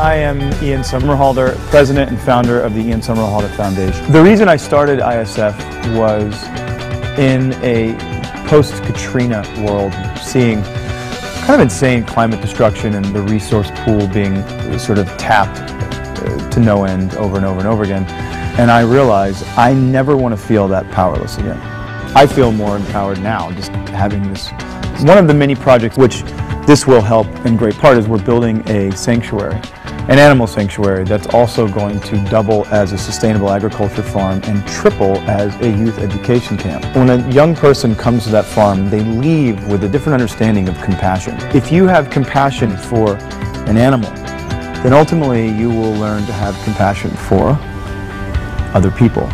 I am Ian Somerhalder, president and founder of the Ian Somerhalder Foundation. The reason I started ISF was in a post-Katrina world, seeing kind of insane climate destruction and the resource pool being sort of tapped to no end over and over and over again. And I realized I never want to feel that powerless again. I feel more empowered now just having this. One of the many projects which this will help in great part is we're building a sanctuary, an animal sanctuary that's also going to double as a sustainable agriculture farm and triple as a youth education camp. When a young person comes to that farm, they leave with a different understanding of compassion. If you have compassion for an animal, then ultimately you will learn to have compassion for other people.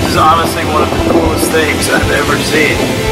This is honestly one of the coolest things I've ever seen.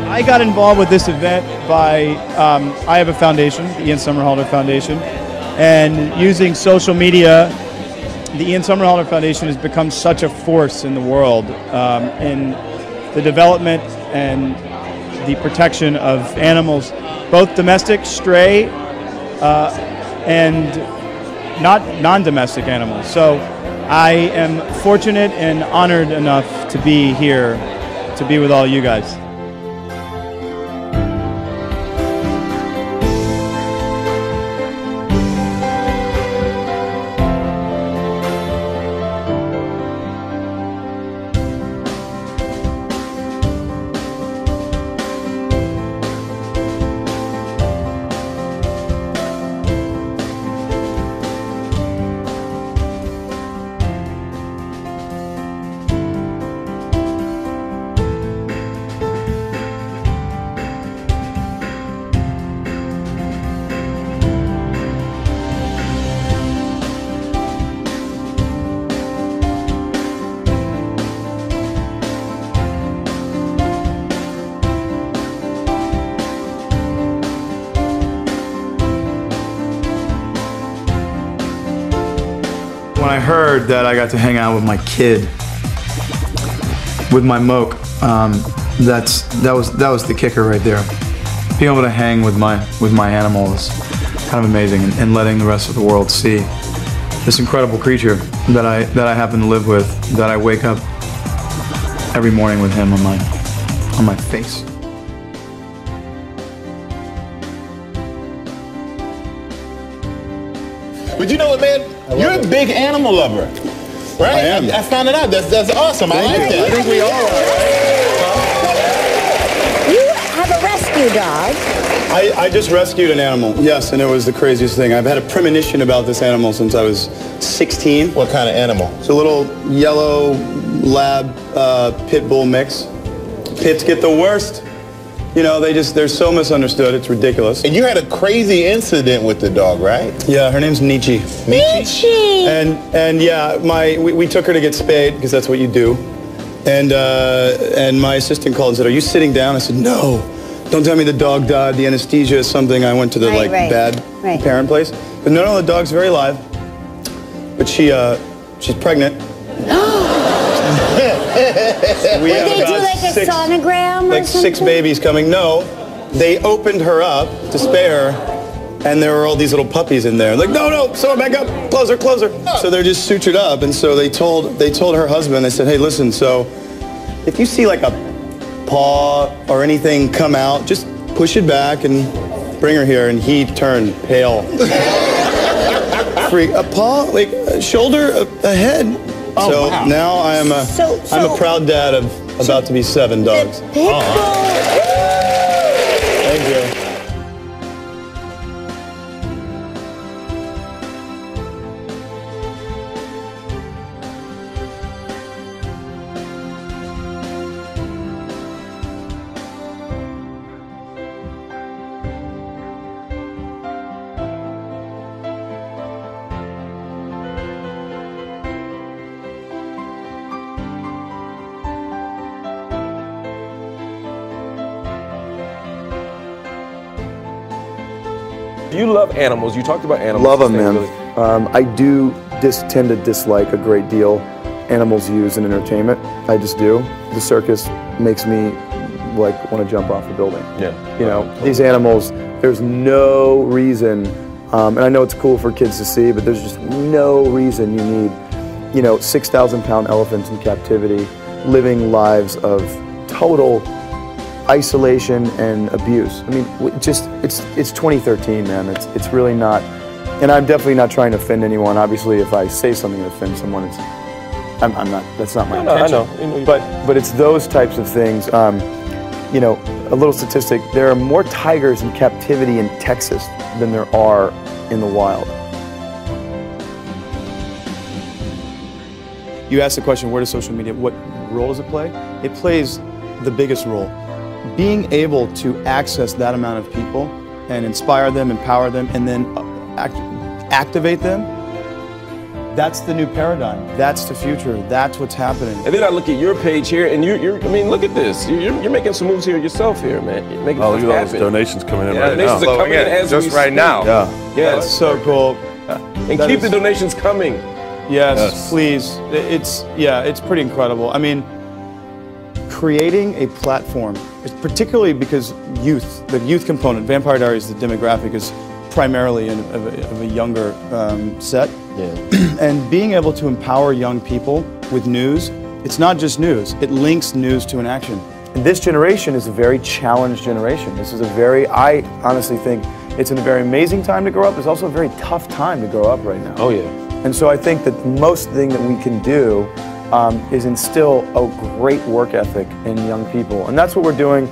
I got involved with this event by, I have a foundation, the Ian Somerhalder Foundation, and using social media, the Ian Somerhalder Foundation has become such a force in the world in the development and the protection of animals, both domestic, stray, and non-domestic animals. So I am fortunate and honored enough to be here, to be with all you guys. When I heard that I got to hang out with my kid, with my moke, that was the kicker right there. Being able to hang with my animals, kind of amazing, and letting the rest of the world see this incredible creature that I happen to live with, that I wake up every morning with him on on my face. But you know what, man? You're a big animal lover, right? I am. I found it out. That's awesome. I like that. I think we all are. You have a rescue dog. I just rescued an animal, yes, and it was the craziest thing. I've had a premonition about this animal since I was 16. What kind of animal? It's a little yellow lab pit bull mix. Pits get the worst. You know, they're so misunderstood, it's ridiculous. And you had a crazy incident with the dog, right? Yeah, her name's Nietzsche. Nietzsche! And yeah, we took her to get spayed, because that's what you do. And my assistant called and said, "Are you sitting down?" I said, "No. Don't tell me the dog died, the anesthesia is something." I went to the bad parent place. But no, the dog's very alive. But she's pregnant. Would they do like a sonogram or like something? 6 babies coming. No, they opened her up to spay her, and there were all these little puppies in there. Like, no, sew her back up, close her. So they're just sutured up, and so they told her husband, they said, "Hey, listen, so if you see like a paw or anything come out, just push it back and bring her here." And he turned pale. A paw, like a shoulder, a head. Oh, so wow. now I'm a proud dad of about to be 7 dogs. Pit bull. Thank you. You love animals. You talked about animals. Love them, man. I do tend to dislike a great deal animals used in entertainment. I just do. The circus makes me like want to jump off a building. Yeah. You know, these animals, there's no reason, and I know it's cool for kids to see, but there's just no reason you need, 6,000-pound elephants in captivity, living lives of total isolation and abuse. I mean, it's 2013, man. It's really not, and I'm definitely not trying to offend anyone. Obviously, if I say something that offends someone, I'm not. That's not my intention. I know. But it's those types of things. A little statistic: there are more tigers in captivity in Texas than there are in the wild. You asked the question, where does social media, what role does it play? It plays the biggest role. Being able to access that amount of people and inspire them, empower them, and then activate them, that's the new paradigm. That's the future. That's what's happening. And then I look at your page here, and I mean, look at this. You're making some moves here yourself here, man. You're making look at all happen. those donations coming in Yeah, right now. donations are coming in as just we right speak. now. Yeah. That's so cool. And keep the donations coming. Yes, please. It's pretty incredible. I mean, creating a platform, particularly because the youth component, Vampire Diaries, the demographic is primarily of a younger set. Yeah. And being able to empower young people with news, it's not just news, it links news to an action. And this generation is a very challenged generation. This is I honestly think it's a very amazing time to grow up. It's also a very tough time to grow up right now. Oh yeah. And so I think that the most thing that we can do is instill a great work ethic in young people. And that's what we're doing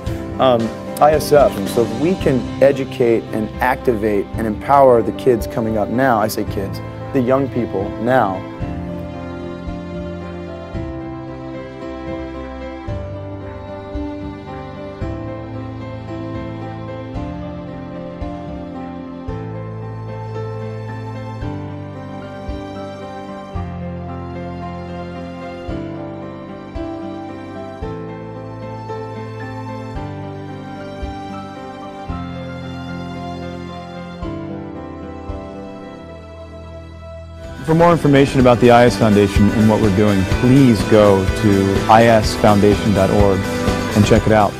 ISF. And so if we can educate and activate and empower the kids coming up now, I say kids, the young people now, For more information about the IS Foundation and what we're doing, please go to isfoundation.org and check it out.